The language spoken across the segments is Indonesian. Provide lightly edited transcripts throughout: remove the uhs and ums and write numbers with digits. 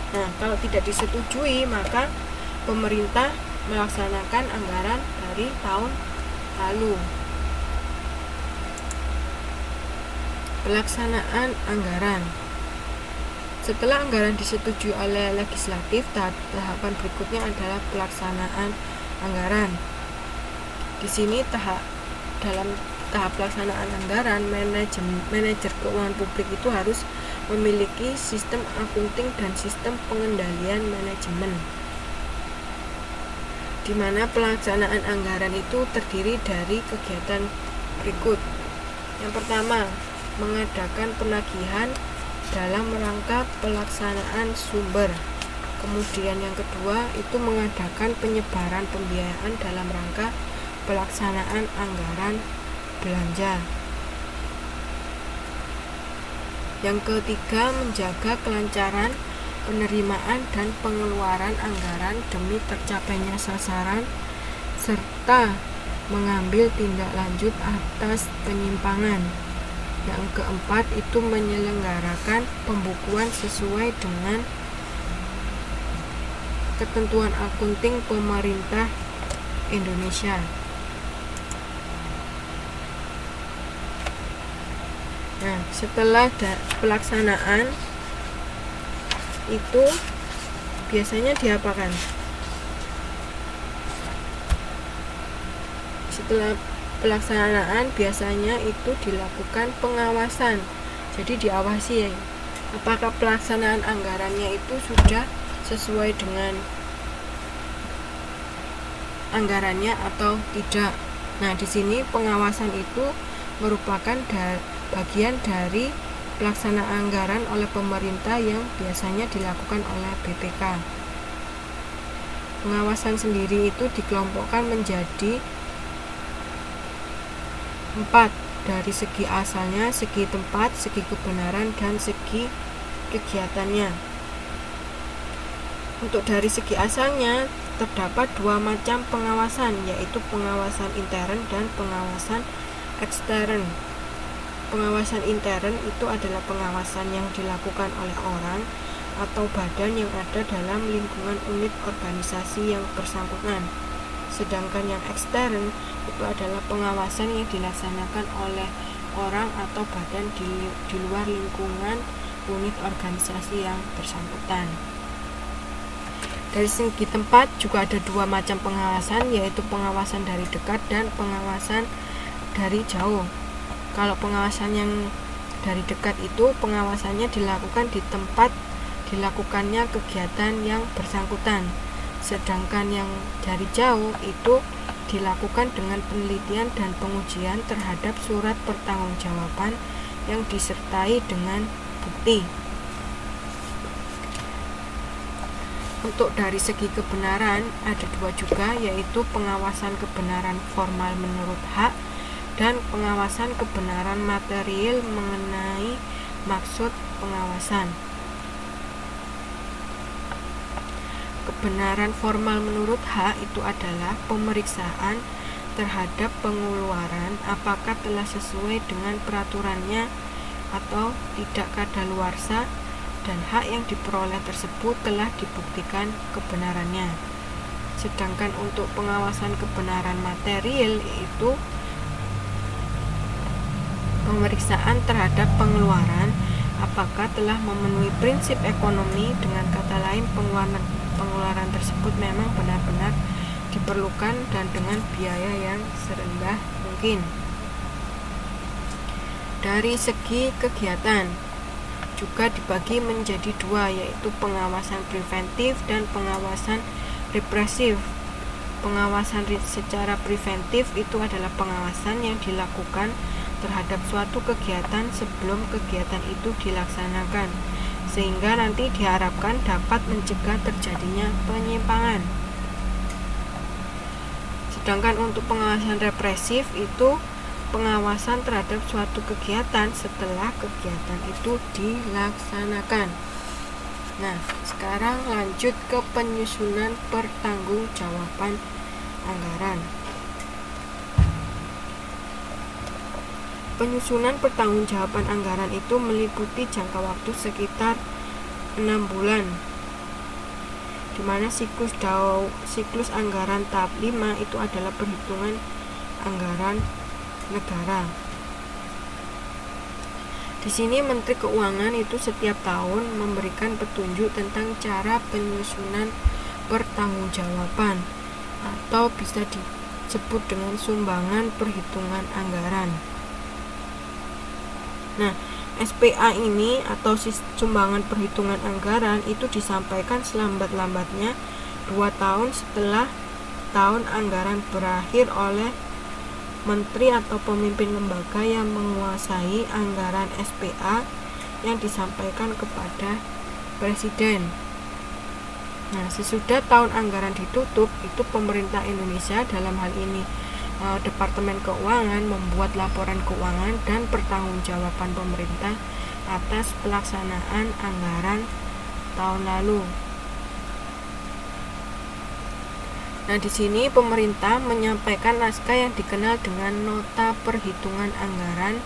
Nah, kalau tidak disetujui, maka pemerintah melaksanakan anggaran dari tahun lalu. Pelaksanaan anggaran. Setelah anggaran disetujui oleh legislatif, tahapan berikutnya adalah pelaksanaan anggaran. Di sini dalam tahap pelaksanaan anggaran, manajer keuangan publik itu harus memiliki sistem akunting dan sistem pengendalian manajemen, di mana pelaksanaan anggaran itu terdiri dari kegiatan berikut. Yang pertama, mengadakan penagihan dalam rangka pelaksanaan sumber. Kemudian yang kedua itu mengadakan penyebaran pembiayaan dalam rangka pelaksanaan anggaran belanja. Yang ketiga, menjaga kelancaran penerimaan dan pengeluaran anggaran demi tercapainya sasaran, serta mengambil tindak lanjut atas penyimpangan. Yang keempat itu menyelenggarakan pembukuan sesuai dengan ketentuan akunting pemerintah Indonesia. Nah, setelah pelaksanaan itu biasanya diapakan? Setelah pelaksanaan biasanya itu dilakukan pengawasan. Jadi diawasi ya, apakah pelaksanaan anggarannya itu sudah sesuai dengan anggarannya atau tidak. Nah, di sini pengawasan itu merupakan bagian dari pelaksanaan anggaran oleh pemerintah yang biasanya dilakukan oleh BPK. Pengawasan sendiri itu dikelompokkan menjadi 4, dari segi asalnya, segi tempat, segi kebenaran, dan segi kegiatannya. Untuk dari segi asalnya terdapat 2 macam pengawasan, yaitu pengawasan intern dan pengawasan ekstern. Pengawasan intern itu adalah pengawasan yang dilakukan oleh orang atau badan yang ada dalam lingkungan unit organisasi yang bersangkutan. Sedangkan yang ekstern itu adalah pengawasan yang dilaksanakan oleh orang atau badan di luar lingkungan unit organisasi yang bersangkutan. Dari segi tempat juga ada 2 macam pengawasan, yaitu pengawasan dari dekat dan pengawasan dari jauh. Kalau pengawasan yang dari dekat itu pengawasannya dilakukan di tempat dilakukannya kegiatan yang bersangkutan. Sedangkan yang dari jauh itu dilakukan dengan penelitian dan pengujian terhadap surat pertanggungjawaban yang disertai dengan bukti. Untuk dari segi kebenaran ada 2 juga, yaitu pengawasan kebenaran formal menurut hak dan pengawasan kebenaran material mengenai maksud pengawasan. Kebenaran formal menurut hak itu adalah pemeriksaan terhadap pengeluaran apakah telah sesuai dengan peraturannya atau tidak kadaluarsa, dan hak yang diperoleh tersebut telah dibuktikan kebenarannya. Sedangkan untuk pengawasan kebenaran material itu pemeriksaan terhadap pengeluaran apakah telah memenuhi prinsip ekonomi, dengan kata lain pengeluaran tersebut memang benar-benar diperlukan dan dengan biaya yang serendah mungkin. Dari segi kegiatan juga dibagi menjadi 2, yaitu pengawasan preventif dan pengawasan represif. Pengawasan secara preventif itu adalah pengawasan yang dilakukan terhadap suatu kegiatan sebelum kegiatan itu dilaksanakan, sehingga nanti diharapkan dapat mencegah terjadinya penyimpangan. Sedangkan untuk pengawasan represif itu pengawasan terhadap suatu kegiatan setelah kegiatan itu dilaksanakan. Nah, sekarang lanjut ke penyusunan pertanggungjawaban anggaran. Penyusunan pertanggungjawaban anggaran itu meliputi jangka waktu sekitar 6 bulan. di mana siklus anggaran tahap 5 itu adalah perhitungan anggaran negara. Di sini Menteri Keuangan itu setiap tahun memberikan petunjuk tentang cara penyusunan pertanggungjawaban atau bisa disebut dengan sumbangan perhitungan anggaran. Nah, SPA ini atau sumbangan perhitungan anggaran itu disampaikan selambat-lambatnya 2 tahun setelah tahun anggaran berakhir oleh menteri atau pemimpin lembaga yang menguasai anggaran SPA yang disampaikan kepada Presiden. Nah, sesudah tahun anggaran ditutup, itu pemerintah Indonesia dalam hal ini Departemen Keuangan membuat laporan keuangan dan pertanggungjawaban pemerintah atas pelaksanaan anggaran tahun lalu. Nah, di sini pemerintah menyampaikan naskah yang dikenal dengan Nota Perhitungan Anggaran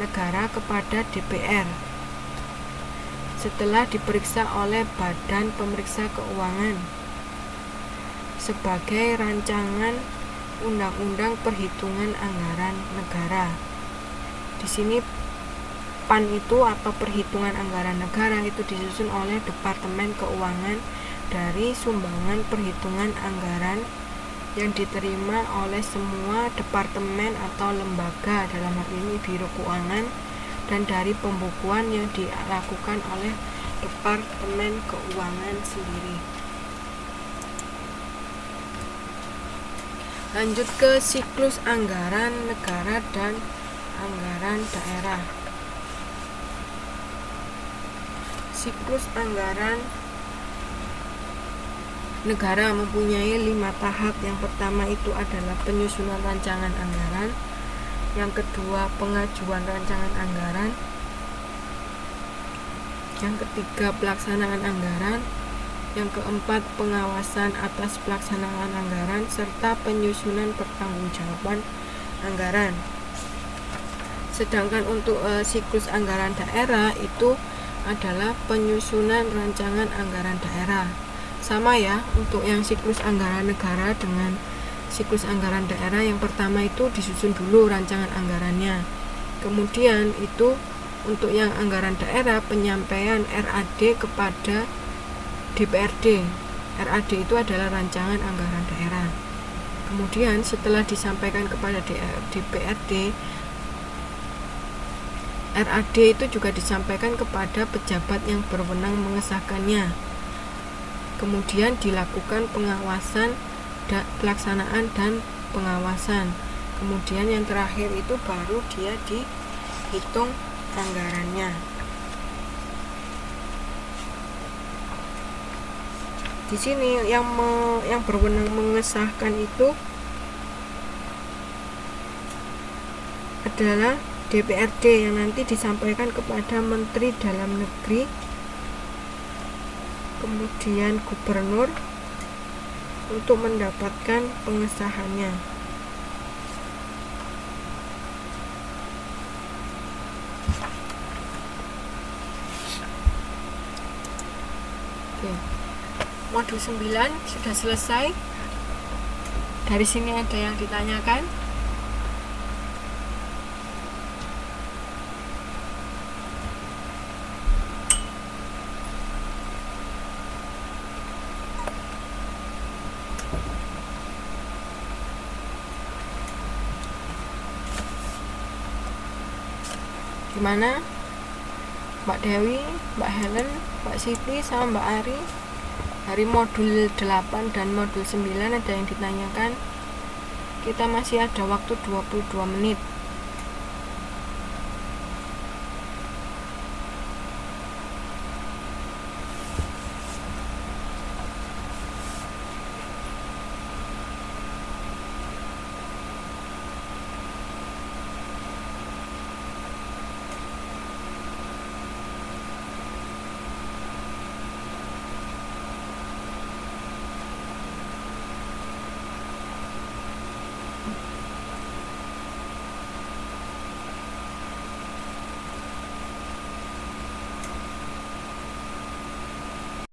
Negara kepada DPR setelah diperiksa oleh Badan Pemeriksa Keuangan sebagai rancangan Undang-Undang Perhitungan Anggaran Negara. Di sini PAN itu atau Perhitungan Anggaran Negara itu disusun oleh Departemen Keuangan dari sumbangan perhitungan anggaran yang diterima oleh semua departemen atau lembaga, dalam hal ini Biro Keuangan, dan dari pembukuan yang dilakukan oleh Departemen Keuangan sendiri. Lanjut ke siklus anggaran negara dan anggaran daerah. Siklus anggaran negara mempunyai 5 tahap. Yang pertama itu adalah penyusunan rancangan anggaran, yang kedua pengajuan rancangan anggaran, yang ketiga pelaksanaan anggaran, yang keempat pengawasan atas pelaksanaan anggaran, serta penyusunan pertanggungjawaban anggaran. Sedangkan untuk siklus anggaran daerah itu adalah penyusunan rancangan anggaran daerah. Sama ya, untuk yang siklus anggaran negara dengan siklus anggaran daerah, yang pertama itu disusun dulu rancangan anggarannya. Kemudian itu untuk yang anggaran daerah, penyampaian RAD kepada DPRD. RAD itu adalah rancangan anggaran daerah. Kemudian setelah disampaikan kepada DPRD, RAD itu juga disampaikan kepada pejabat yang berwenang mengesahkannya. Kemudian dilakukan pengawasan, pelaksanaan dan pengawasan. Kemudian yang terakhir itu baru dia dihitung anggarannya. Di sini yang berwenang mengesahkan itu adalah DPRD, yang nanti disampaikan kepada Menteri Dalam Negeri, kemudian Gubernur untuk mendapatkan pengesahannya. Oke. Modul 9 sudah selesai. Dari sini ada yang ditanyakan? Gimana? Mbak Dewi, Mbak Helen, Mbak Siti, sama Mbak Ari? Dari modul 8 dan modul 9 ada yang ditanyakan? Kita masih ada waktu 22 menit.